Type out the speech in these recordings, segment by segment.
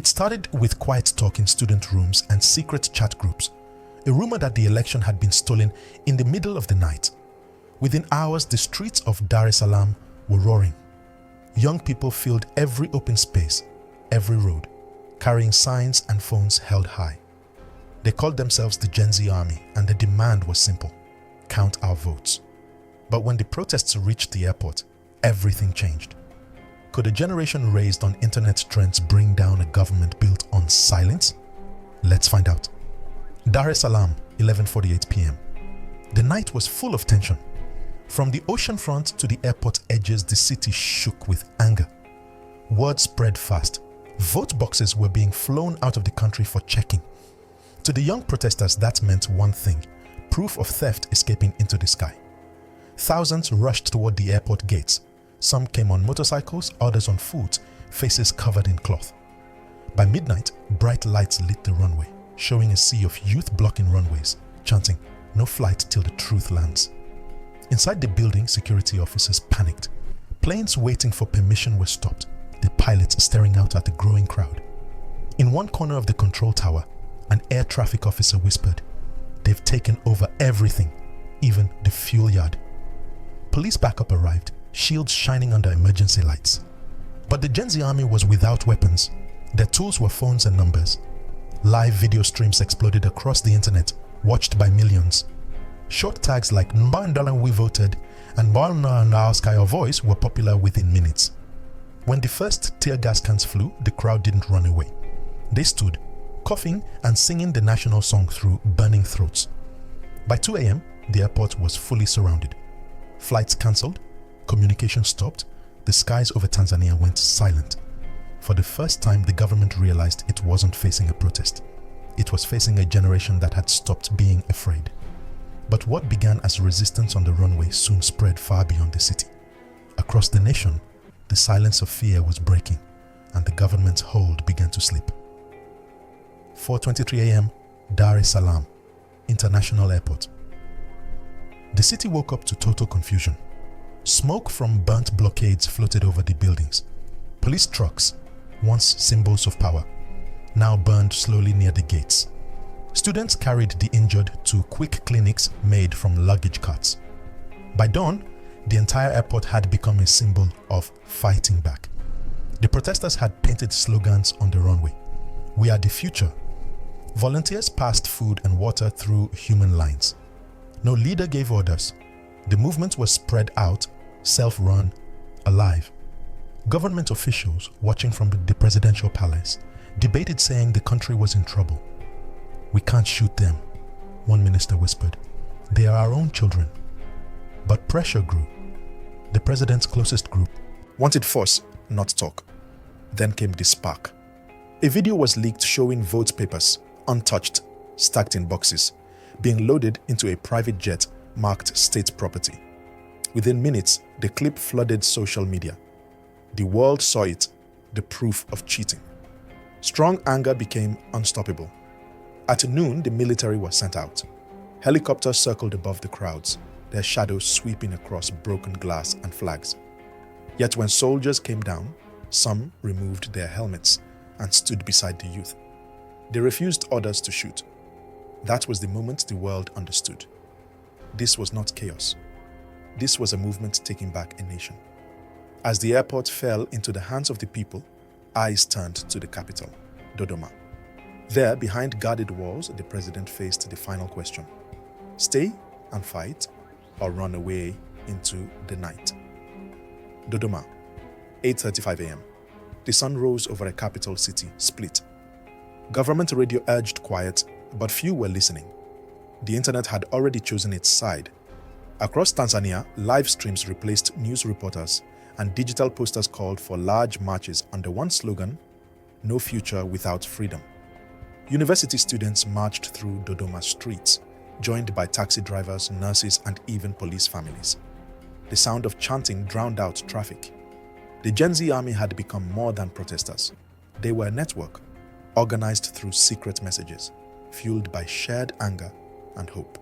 It started with quiet talk in student rooms and secret chat groups, a rumor that the election had been stolen in the middle of the night. Within hours, the streets of Dar es Salaam were roaring. Young people filled every open space, every road, carrying signs and phones held high. They called themselves the Gen Z Army, and the demand was simple: count our votes. But when the protests reached the airport, everything changed. Could a generation raised on internet trends bring down a government built on silence? Let's find out. Dar es Salaam, 11:48 p.m. The night was full of tension. From the ocean front to the airport edges, the city shook with anger. Word spread fast. Vote boxes were being flown out of the country for checking. To the young protesters, that meant one thing: proof of theft escaping into the sky. Thousands rushed toward the airport gates. Some came on motorcycles, others on foot, faces covered in cloth. By midnight, bright lights lit the runway, showing a sea of youth blocking runways, chanting, "No flight till the truth lands." Inside the building, security officers panicked. Planes waiting for permission were stopped, the pilots staring out at the growing crowd. In one corner of the control tower, an air traffic officer whispered, "They've taken over everything, even the fuel yard." Police backup arrived, shields shining under emergency lights. But the Gen Z Army was without weapons. Their tools were phones and numbers. Live video streams exploded across the internet, watched by millions. Short tags like "Mbandala we voted" and "Mbana Sky Your Voice" were popular within minutes. When the first tear gas cans flew, the crowd didn't run away. They stood, coughing and singing the national song through burning throats. By 2 a.m., the airport was fully surrounded. Flights cancelled, communication stopped, the skies over Tanzania went silent. For the first time, the government realized it wasn't facing a protest. It was facing a generation that had stopped being afraid. But what began as resistance on the runway soon spread far beyond the city. Across the nation, the silence of fear was breaking, and the government's hold began to slip. 4:23 a.m., Dar es Salaam, International Airport. The city woke up to total confusion. Smoke from burnt blockades floated over the buildings. Police trucks, once symbols of power, now burned slowly near the gates. Students carried the injured to quick clinics made from luggage carts. By dawn, the entire airport had become a symbol of fighting back. The protesters had painted slogans on the runway. "We are the future." Volunteers passed food and water through human lines. No leader gave orders. The movement was spread out, self-run, alive. Government officials, watching from the presidential palace, debated, saying the country was in trouble. "We can't shoot them," one minister whispered. "They are our own children." But pressure grew. The president's closest group wanted force, not talk. Then came the spark. A video was leaked showing vote papers, untouched, stacked in boxes, being loaded into a private jet marked state property. Within minutes, the clip flooded social media. The world saw it, the proof of cheating. Strong anger became unstoppable. At noon, the military was sent out. Helicopters circled above the crowds, their shadows sweeping across broken glass and flags. Yet when soldiers came down, some removed their helmets and stood beside the youth. They refused orders to shoot. That was the moment the world understood. This was not chaos. This was a movement taking back a nation. As the airport fell into the hands of the people, eyes turned to the capital, Dodoma. There, behind guarded walls, the president faced the final question: stay and fight, or run away into the night? Dodoma, 8:35 a.m. The sun rose over a capital city split. Government radio urged quiet, but few were listening. The internet had already chosen its side. Across Tanzania, live streams replaced news reporters, and digital posters called for large marches under one slogan: "No future without freedom." University students marched through Dodoma streets, joined by taxi drivers, nurses, and even police families. The sound of chanting drowned out traffic. The Gen Z Army had become more than protesters. They were a network, organized through secret messages, fueled by shared anger and hope.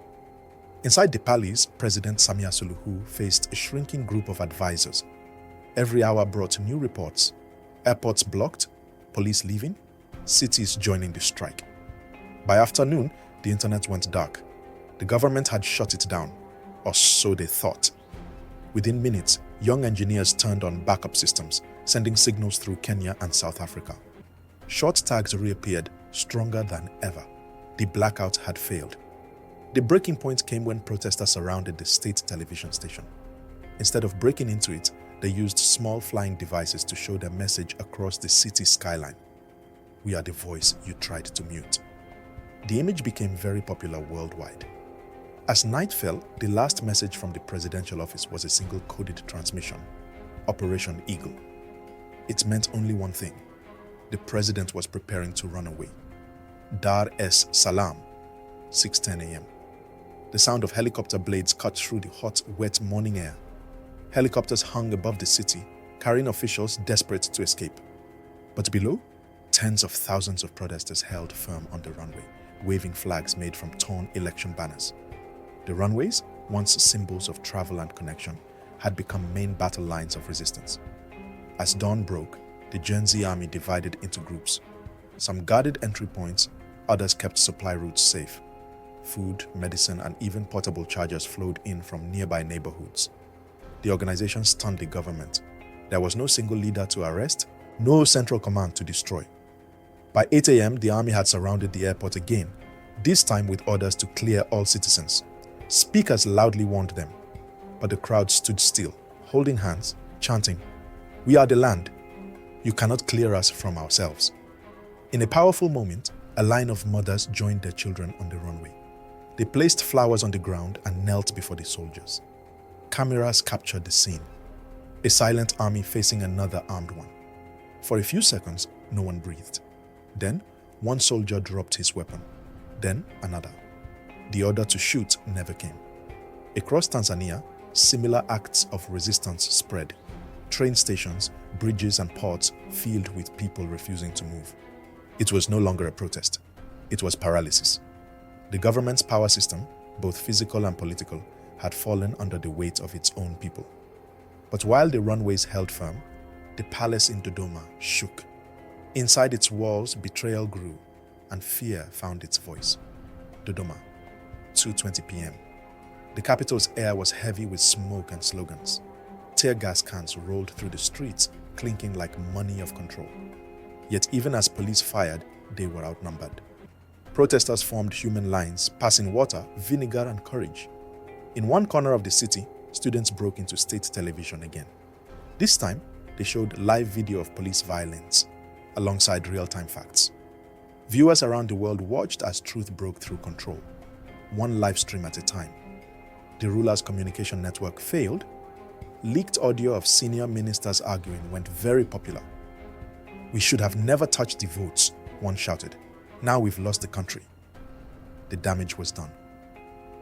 Inside the palace, President Samia Suluhu faced a shrinking group of advisors. Every hour brought new reports: airports blocked, police leaving, cities joining the strike. By afternoon, the internet went dark. The government had shut it down, or so they thought. Within minutes, young engineers turned on backup systems, sending signals through Kenya and South Africa. Short tags reappeared, stronger than ever. The blackout had failed. The breaking point came when protesters surrounded the state television station. Instead of breaking into it, they used small flying devices to show their message across the city skyline. "We are the voice you tried to mute." The image became very popular worldwide. As night fell, the last message from the presidential office was a single coded transmission: Operation Eagle. It meant only one thing: the president was preparing to run away. Dar es Salaam, 6:10 a.m. The sound of helicopter blades cut through the hot, wet morning air. Helicopters hung above the city, carrying officials desperate to escape. But below, tens of thousands of protesters held firm on the runway, waving flags made from torn election banners. The runways, once symbols of travel and connection, had become main battle lines of resistance. As dawn broke, the Gen Z army divided into groups. Some guarded entry points, others kept supply routes safe. Food, medicine, and even portable chargers flowed in from nearby neighborhoods. The organization stunned the government. There was no single leader to arrest, no central command to destroy. By 8 a.m., the army had surrounded the airport again, this time with orders to clear all citizens. Speakers loudly warned them, but the crowd stood still, holding hands, chanting, "We are the land. You cannot clear us from ourselves." In a powerful moment, a line of mothers joined their children on the runway. They placed flowers on the ground and knelt before the soldiers. Cameras captured the scene. A silent army facing another armed one. For a few seconds, no one breathed. Then, one soldier dropped his weapon. Then, another. The order to shoot never came. Across Tanzania, similar acts of resistance spread. Train stations, bridges, and ports filled with people refusing to move. It was no longer a protest. It was paralysis. The government's power system, both physical and political, had fallen under the weight of its own people. But while the runways held firm, the palace in Dodoma shook. Inside its walls, betrayal grew, and fear found its voice. Dodoma, 2:20 p.m. The capital's air was heavy with smoke and slogans. Tear gas cans rolled through the streets, clinking like money of control. Yet even as police fired, they were outnumbered. Protesters formed human lines, passing water, vinegar, and courage. In one corner of the city, students broke into state television again. This time, they showed live video of police violence, alongside real-time facts. Viewers around the world watched as truth broke through control, one live stream at a time. The ruler's communication network failed. Leaked audio of senior ministers arguing went very popular. "We should have never touched the votes," one shouted. "Now we've lost the country." The damage was done.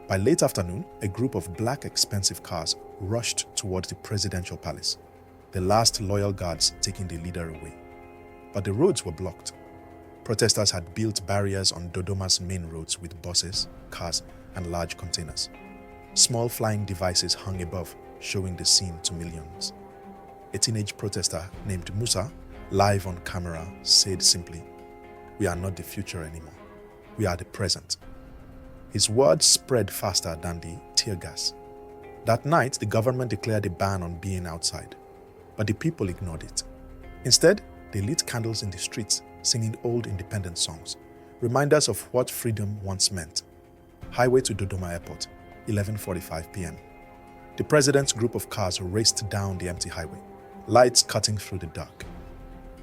By late afternoon, a group of black expensive cars rushed toward the presidential palace, the last loyal guards taking the leader away. But the roads were blocked. Protesters had built barriers on Dodoma's main roads with buses, cars, and large containers. Small flying devices hung above, showing the scene to millions. A teenage protester named Musa, live on camera, said simply, "We are not the future anymore. We are the present." His words spread faster than the tear gas. That night, the government declared a ban on being outside, but the people ignored it. Instead, they lit candles in the streets, singing old independence songs, reminders of what freedom once meant. Highway to Dodoma Airport, 11:45 p.m. The president's group of cars raced down the empty highway, lights cutting through the dark.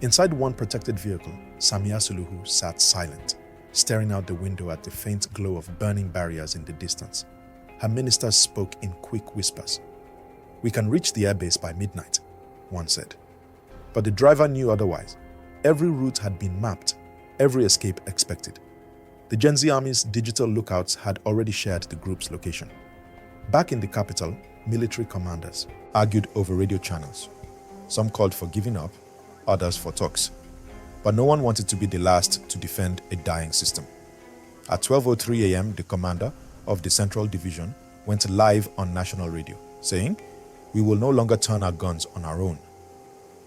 Inside one protected vehicle, Samia Suluhu sat silent, staring out the window at the faint glow of burning barriers in the distance. Her ministers spoke in quick whispers. "We can reach the airbase by midnight," one said. But the driver knew otherwise. Every route had been mapped, every escape expected. The Gen Z Army's digital lookouts had already shared the group's location. Back in the capital, military commanders argued over radio channels. Some called for giving up, others for talks. But no one wanted to be the last to defend a dying system. At 12:03 a.m., the commander of the Central Division went live on national radio, saying, "We will no longer turn our guns on our own."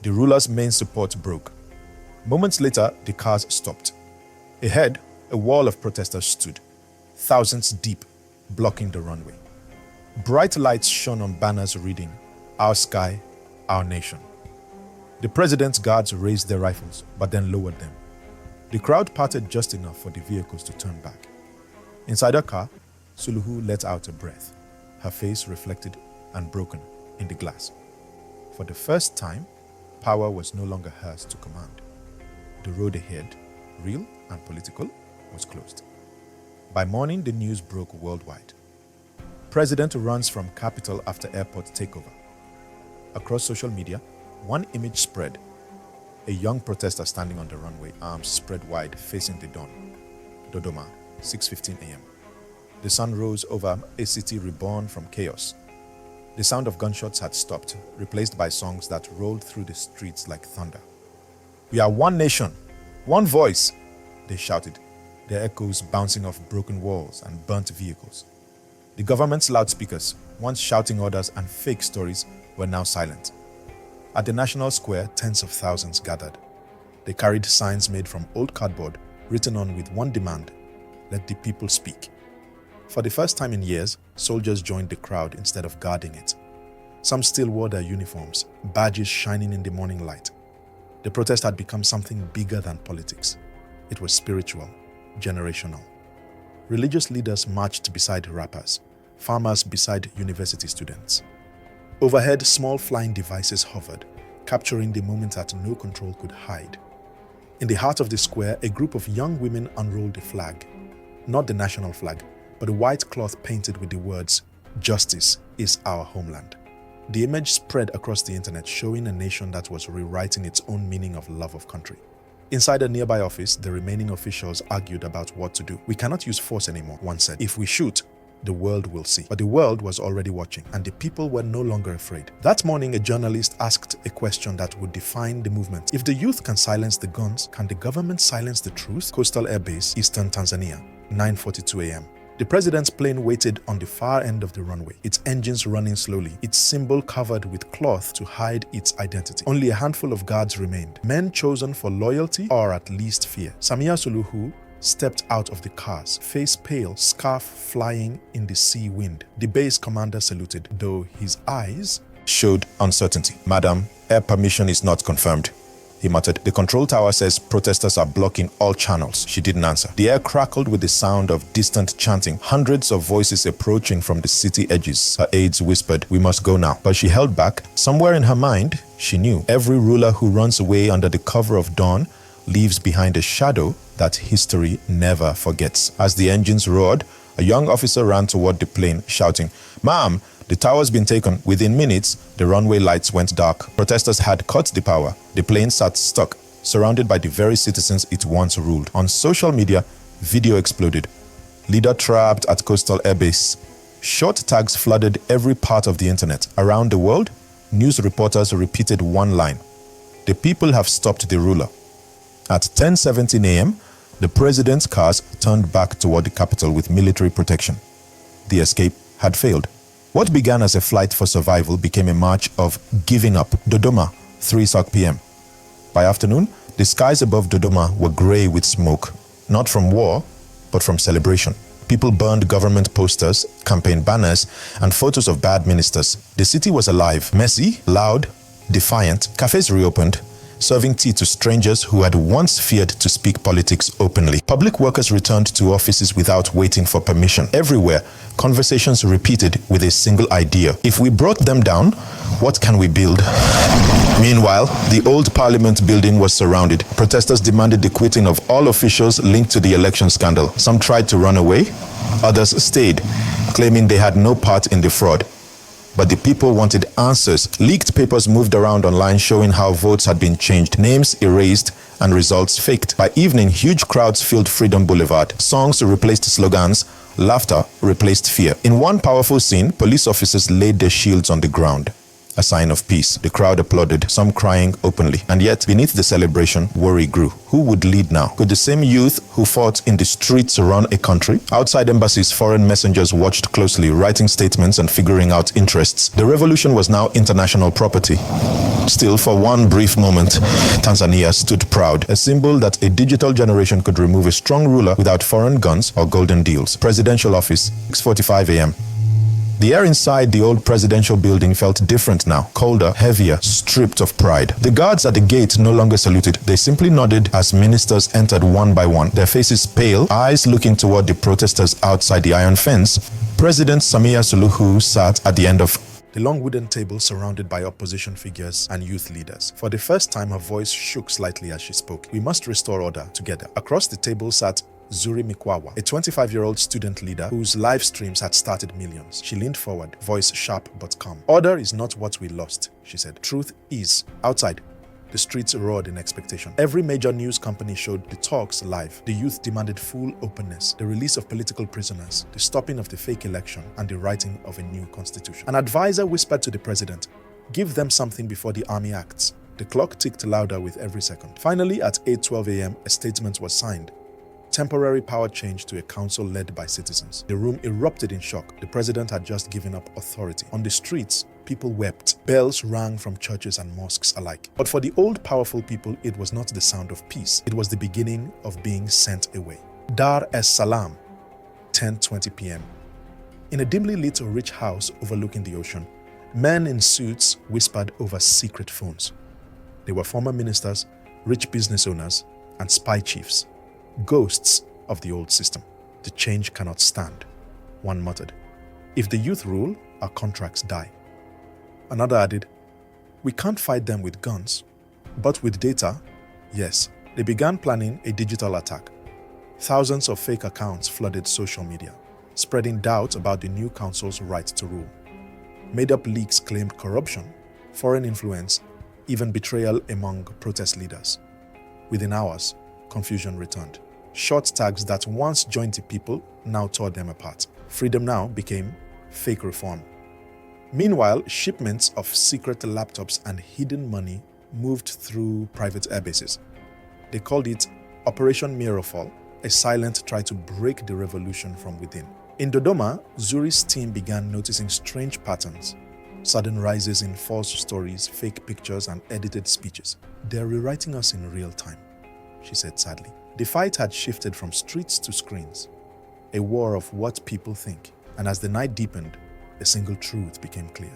The ruler's main support broke. Moments later, the cars stopped. Ahead, a wall of protesters stood, thousands deep, blocking the runway. Bright lights shone on banners reading, "Our sky, our nation." The president's guards raised their rifles, but then lowered them. The crowd parted just enough for the vehicles to turn back. Inside her car, Suluhu let out a breath, her face reflected and broken in the glass. For the first time, power was no longer hers to command. The road ahead, real and political, was closed. By morning, the news broke worldwide. President runs from capital after airport takeover. Across social media, one image spread. A young protester standing on the runway, arms spread wide, facing the dawn. Dodoma, 6:15 a.m. The sun rose over a city reborn from chaos. The sound of gunshots had stopped, replaced by songs that rolled through the streets like thunder. "We are one nation, one voice," they shouted, their echoes bouncing off broken walls and burnt vehicles. The government's loudspeakers, once shouting orders and fake stories, were now silent. At the National Square, tens of thousands gathered. They carried signs made from old cardboard, written on with one demand: "Let the people speak." For the first time in years, soldiers joined the crowd instead of guarding it. Some still wore their uniforms, badges shining in the morning light. The protest had become something bigger than politics. It was spiritual, generational. Religious leaders marched beside rappers, farmers beside university students. Overhead, small flying devices hovered, capturing the moment that no control could hide. In the heart of the square, a group of young women unrolled a flag. Not the national flag, but a white cloth painted with the words, "Justice is our homeland." The image spread across the internet, showing a nation that was rewriting its own meaning of love of country. Inside a nearby office, the remaining officials argued about what to do. "We cannot use force anymore," one said. "If we shoot, the world will see." But the world was already watching, and the people were no longer afraid. That morning, a journalist asked a question that would define the movement. If the youth can silence the guns, can the government silence the truth? Coastal Air Base, Eastern Tanzania, 9:42 a.m. The president's plane waited on the far end of the runway, its engines running slowly, its symbol covered with cloth to hide its identity. Only a handful of guards remained, men chosen for loyalty or at least fear. Samia Suluhu stepped out of the cars, face pale, scarf flying in the sea wind. The base commander saluted, though his eyes showed uncertainty. "Madam, air permission is not confirmed," he muttered. "The control tower says protesters are blocking all channels." She didn't answer. The air crackled with the sound of distant chanting, hundreds of voices approaching from the city edges. Her aides whispered, "We must go now." But she held back. Somewhere in her mind, she knew every ruler who runs away under the cover of dawn leaves behind a shadow that history never forgets. As the engines roared, a young officer ran toward the plane, shouting, "Ma'am, the tower's been taken." Within minutes, the runway lights went dark. Protesters had cut the power. The plane sat stuck, surrounded by the very citizens it once ruled. On social media, video exploded. "Leader trapped at Coastal Air Base." Short tags flooded every part of the internet. Around the world, news reporters repeated one line: "The people have stopped the ruler." At 10:17 a.m., the president's cars turned back toward the capital with military protection. The escape had failed. What began as a flight for survival became a march of giving up. Dodoma, 3 p.m. By afternoon, the skies above Dodoma were gray with smoke, not from war, but from celebration. People burned government posters, campaign banners, and photos of bad ministers. The city was alive, messy, loud, defiant. Cafes reopened, serving tea to strangers who had once feared to speak politics openly. Public workers returned to offices without waiting for permission. Everywhere, conversations repeated with a single idea: if we brought them down, what can we build? Meanwhile, the old parliament building was surrounded. Protesters demanded the quitting of all officials linked to the election scandal. Some tried to run away, others stayed, claiming they had no part in the fraud. But the people wanted answers. Leaked papers moved around online showing how votes had been changed, names erased, and results faked. By evening, huge crowds filled Freedom Boulevard. Songs replaced slogans, laughter replaced fear. In one powerful scene, police officers laid their shields on the ground, a sign of peace. The crowd applauded, some crying openly. And yet, beneath the celebration, worry grew. Who would lead now? Could the same youth who fought in the streets run a country? Outside embassies, foreign messengers watched closely, writing statements and figuring out interests. The revolution was now international property. Still, for one brief moment, Tanzania stood proud, a symbol that a digital generation could remove a strong ruler without foreign guns or golden deals. Presidential office, 6:45 a.m. The air inside the old presidential building felt different now, colder, heavier, stripped of pride. The guards at the gate no longer saluted. They simply nodded as ministers entered one by one, their faces pale, eyes looking toward the protesters outside the iron fence. President Samia Suluhu sat at the end of the long wooden table surrounded by opposition figures and youth leaders. For the first time, her voice shook slightly as she spoke. We must restore order together. Across the table sat Zuri Mikwawa, a 25-year-old student leader whose live streams had started millions. She leaned forward, voice sharp but calm. Order is not what we lost, she said. Truth is. Outside, the streets roared in expectation. Every major news company showed the talks live. The youth demanded full openness, the release of political prisoners, the stopping of the fake election, and the writing of a new constitution. An advisor whispered to the president, "Give them something before the army acts." The clock ticked louder with every second. Finally, at 8:12 a.m., a statement was signed. Temporary power change to a council led by citizens. The room erupted in shock. The president had just given up authority. On the streets, people wept. Bells rang from churches and mosques alike. But for the old, powerful people, it was not the sound of peace. It was the beginning of being sent away. Dar es Salaam, 10:20 p.m. In a dimly lit rich house overlooking the ocean, men in suits whispered over secret phones. They were former ministers, rich business owners, and spy chiefs. Ghosts of the old system. The change cannot stand, one muttered. If the youth rule, our contracts die. Another added, we can't fight them with guns, but with data, yes. They began planning a digital attack. Thousands of fake accounts flooded social media, spreading doubt about the new council's right to rule. Made-up leaks claimed corruption, foreign influence, even betrayal among protest leaders. Within hours, confusion returned. Short tags that once joined the people now tore them apart. Freedom now became fake reform. Meanwhile, shipments of secret laptops and hidden money moved through private airbases. They called it Operation Mirrorfall, a silent try to break the revolution from within. In Dodoma, Zuri's team began noticing strange patterns, sudden rises in false stories, fake pictures, and edited speeches. They're rewriting us in real time, she said sadly. The fight had shifted from streets to screens, a war of what people think. And as the night deepened, a single truth became clear.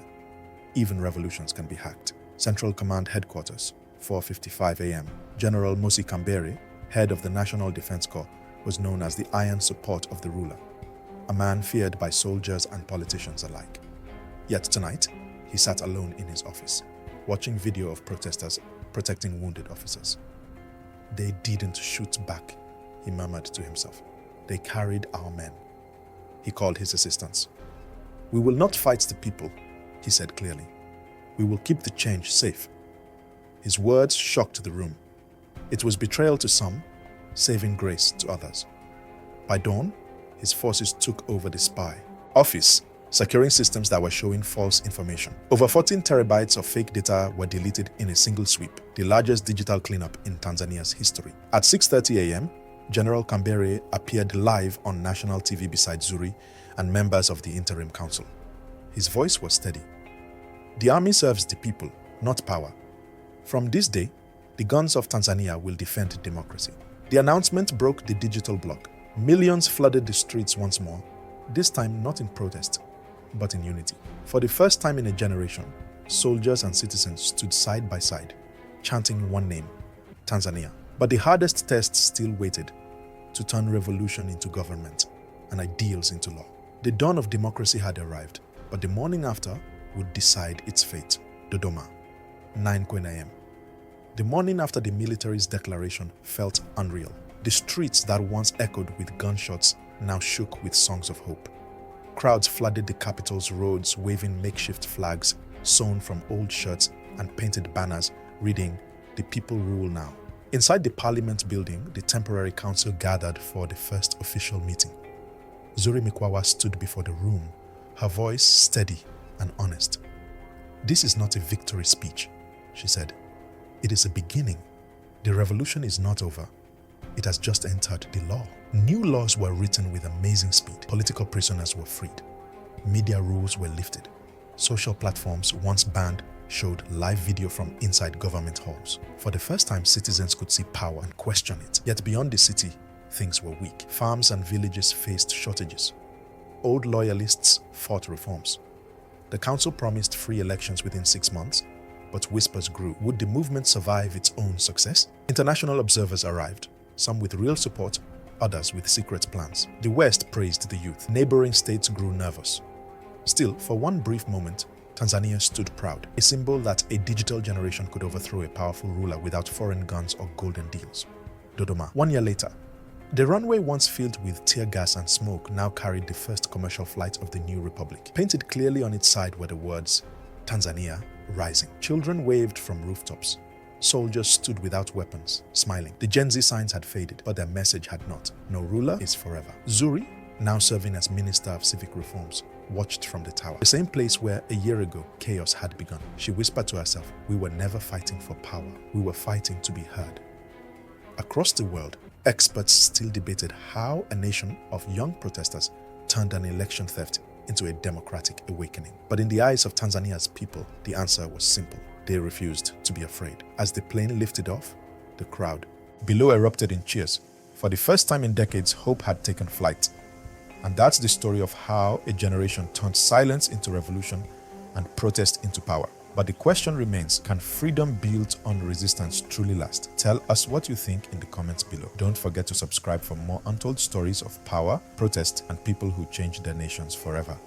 Even revolutions can be hacked. Central Command Headquarters, 4:55 a.m. General Mosi Kambere, head of the National Defense Corps, was known as the iron support of the ruler, a man feared by soldiers and politicians alike. Yet tonight, he sat alone in his office, watching video of protesters protecting wounded officers. They didn't shoot back, he murmured to himself. They carried our men. He called his assistants. We will not fight the people, he said clearly. We will keep the change safe. His words shocked the room. It was betrayal to some, saving grace to others. By dawn, his forces took over the spy office, securing systems that were showing false information. Over 14 terabytes of fake data were deleted in a single sweep, the largest digital cleanup in Tanzania's history. At 6:30 a.m., General Kambere appeared live on national TV beside Zuri and members of the interim council. His voice was steady. The army serves the people, not power. From this day, the guns of Tanzania will defend democracy. The announcement broke the digital block. Millions flooded the streets once more, this time not in protest, but in unity. For the first time in a generation, soldiers and citizens stood side by side, chanting one name, Tanzania. But the hardest test still waited, to turn revolution into government and ideals into law. The dawn of democracy had arrived, but the morning after would decide its fate. Dodoma, 9 a.m. The morning after the military's declaration felt unreal. The streets that once echoed with gunshots now shook with songs of hope. Crowds flooded the capital's roads, waving makeshift flags sewn from old shirts and painted banners reading, "The people rule now." Inside the parliament building, the temporary council gathered for the first official meeting. Zuri Mikwawa stood before the room, her voice steady and honest. "This is not a victory speech," she said. "It is a beginning. The revolution is not over. It has just entered the law." New laws were written with amazing speed. Political prisoners were freed. Media rules were lifted. Social platforms, once banned, showed live video from inside government halls. For the first time, citizens could see power and question it. Yet beyond the city, things were weak. Farms and villages faced shortages. Old loyalists fought reforms. The council promised free elections within 6 months, but whispers grew. Would the movement survive its own success? International observers arrived, some with real support, others with secret plans. The West praised the youth. Neighboring states grew nervous. Still, for one brief moment, Tanzania stood proud, a symbol that a digital generation could overthrow a powerful ruler without foreign guns or golden deals. Dodoma. 1 year later, the runway once filled with tear gas and smoke now carried the first commercial flight of the new republic. Painted clearly on its side were the words, Tanzania Rising. Children waved from rooftops. Soldiers stood without weapons, smiling. The Gen Z signs had faded, but their message had not. No ruler is forever. Zuri, now serving as Minister of Civic Reforms, watched from the tower, the same place where a year ago chaos had begun. She whispered to herself, we were never fighting for power, we were fighting to be heard. Across the world, experts still debated how a nation of young protesters turned an election theft into a democratic awakening. But in the eyes of Tanzania's people, the answer was simple. They refused to be afraid. As the plane lifted off, the crowd below erupted in cheers. For the first time in decades, hope had taken flight. And that's the story of how a generation turned silence into revolution and protest into power. But the question remains, can freedom built on resistance truly last? Tell us what you think in the comments below. Don't forget to subscribe for more untold stories of power, protest, and people who changed their nations forever.